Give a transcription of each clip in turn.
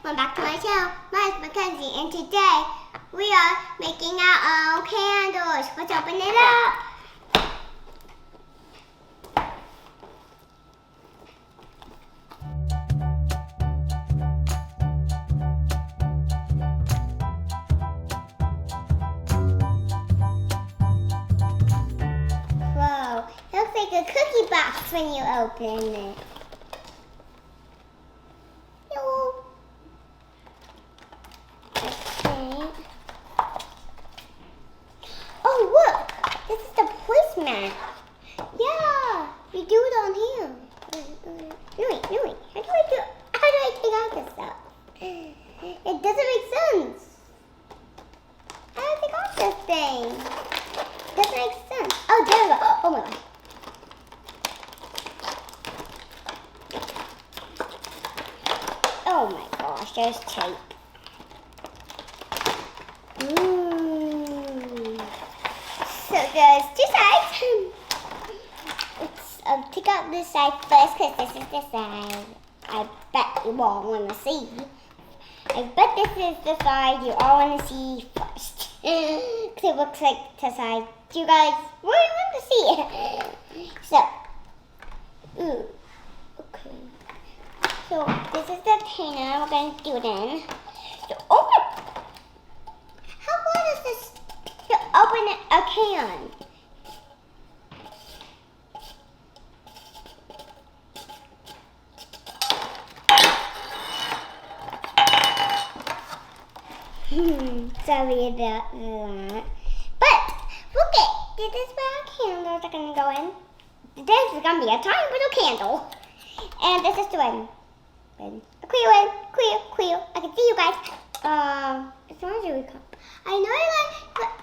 welcome back to my channel. My name is Kenzie, and today we are making our own candles. Let's open it up. Whoa, it looks like a cookie box when you open it. Oh, look! This is the placemat. Yeah, you do it on here. Wait. How do I take out this stuff? It doesn't make sense. How do I take out this thing? It doesn't make sense. Oh, there we go. Oh my god. Oh my gosh, there's tape. So there's two sides. Let's take out this side first because this is the side I bet you all want to see. I bet this is the side you all want to see first. Because it looks like the side you guys really want to see. So, okay. So this is the container we're going to do it in. So open. How hard is this to open a can? Sorry about that. But look it, this is where our candles are gonna go in. This is gonna be a tiny little candle. And this is the one. Clear. I can see you guys. It's a marjorie cup. I know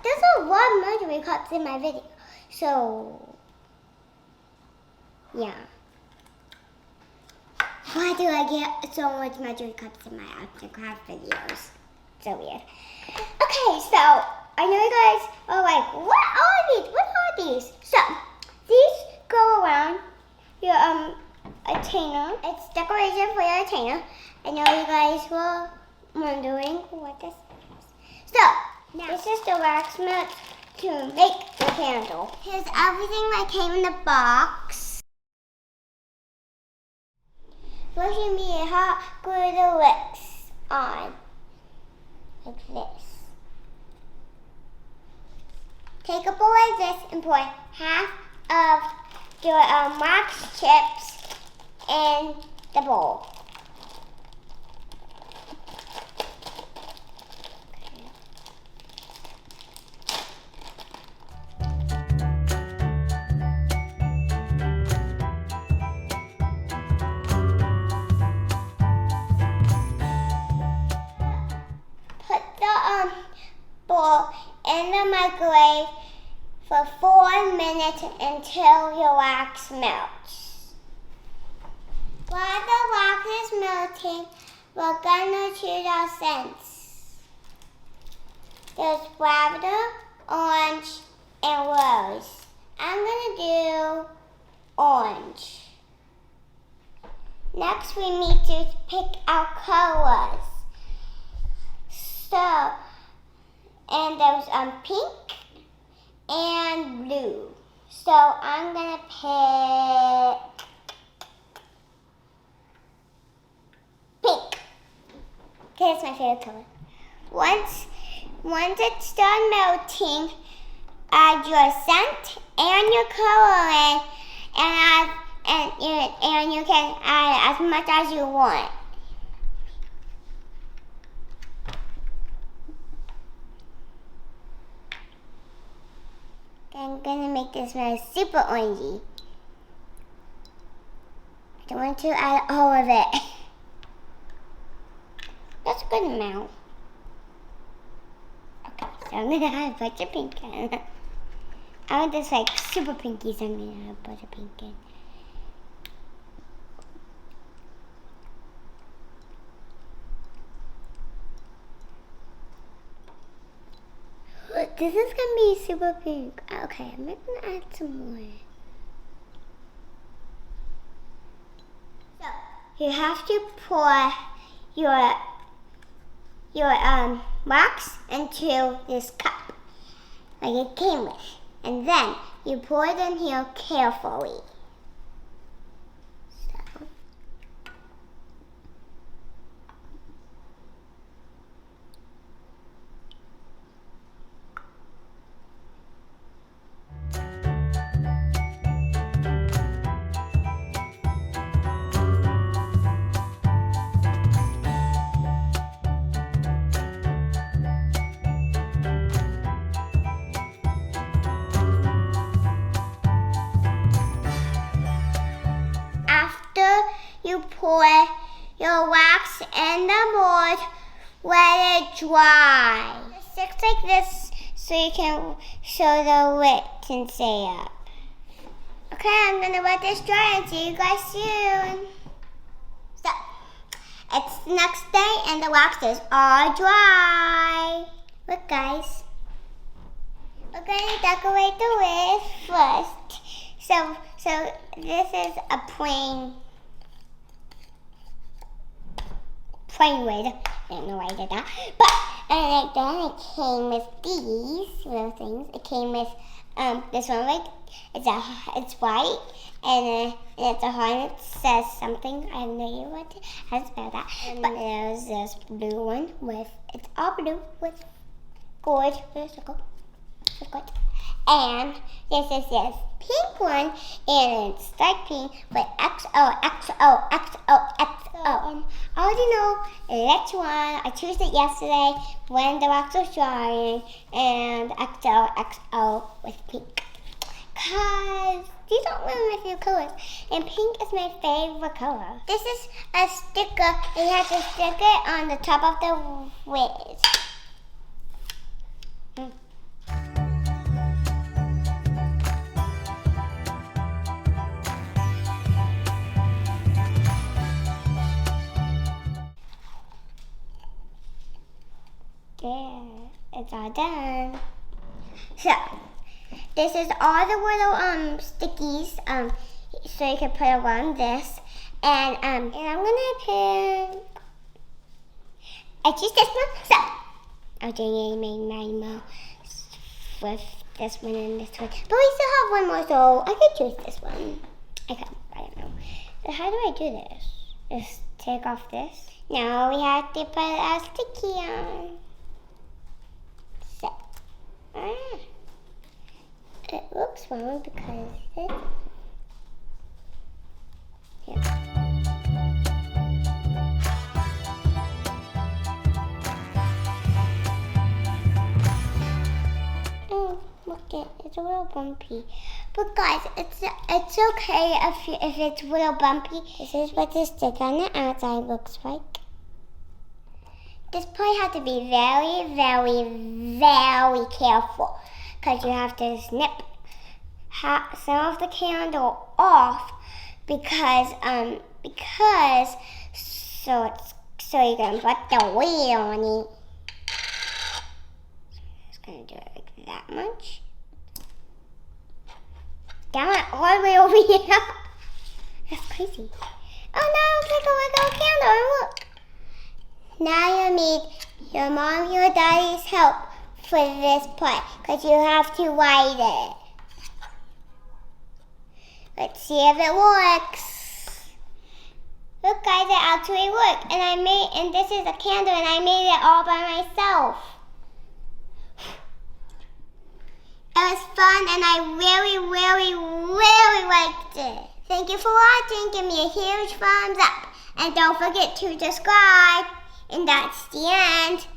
there's a lot of marjorie cups in my video. So, yeah. Why do I get so much marjorie cups in my Aftercraft videos? So weird. Okay, so I know you guys are like, what are these? So these go around your container. It's decoration for your container. I know you guys were wondering what this is. So now this is the wax melt to make the candle. Here's everything that came in the box. First you need to glue the wicks on. Like this. Take a bowl like this and pour half of your wax chips in the bowl. Bowl in the microwave for 4 minutes until your wax melts. While the wax is melting, we're gonna choose our scents. There's lavender, orange, and rose. I'm gonna do orange. Next, we need to pick our colors. So, and there's pink and blue. So I'm gonna pick pink. Okay, that's my favorite color. Once it's done melting, add your scent and your color in, and you can add as much as you want. I'm gonna make this smell super orangey. I don't want to add all of it. That's a good amount. Okay, so I'm gonna add a bunch of pink in. I want this like super pinky, so I'm gonna add a bunch of pink in. This is gonna be super pink. Okay, I'm gonna add some more. So, you have to pour your your wax into this cup, like it came with. And then you pour it in here carefully. So. After you pour your wax in the mold, let it dry. It sticks like this so you can show the lid can stay up. Okay, I'm gonna let this dry and see you guys soon. So, it's the next day and the wax is all dry. Look guys, we're gonna decorate the lid first. So this is a plain lid. I don't know why I did that. But and then it came with these little things. It came with this one, like it's white and it's a heart. And it says something. I have no idea what it has about that. But there's this blue one with it's all blue with gold. And this is this pink one, and it's dark pink with XOXOXOXO. And I already know which one. I chose it yesterday when the wax was drying, and XOXO with pink. Cause these don't really my favorite colors, and pink is my favorite color. This is a sticker. You have to stick it on the top of the lid. There, it's all done. So, this is all the little stickies, so you can put it on this, and I'm gonna put. I choose this one. So, I'll do my with this one and this one, but we still have one more, so I could choose this one. I don't know. So how do I do this? Just take off this. Now we have to put a sticky on. It looks wrong because it's here. Oh, look it's a little bumpy. But guys, it's okay if it's a little bumpy. This is what the stick on the outside looks like. This probably have to be very, very, very careful because you have to snip some of the candle off because so you can put the wheel on it. So I'm just gonna do it like that much. Down it all the way over here. That's crazy. Oh no, it's like a little candle and look. Now you need your mom, your daddy's help for this part because you have to light it. Let's see if it works. Look guys, it actually worked. And this is a candle and I made it all by myself. It was fun and I really, really, really liked it. Thank you for watching. Give me a huge thumbs up. And don't forget to subscribe. And that's the end.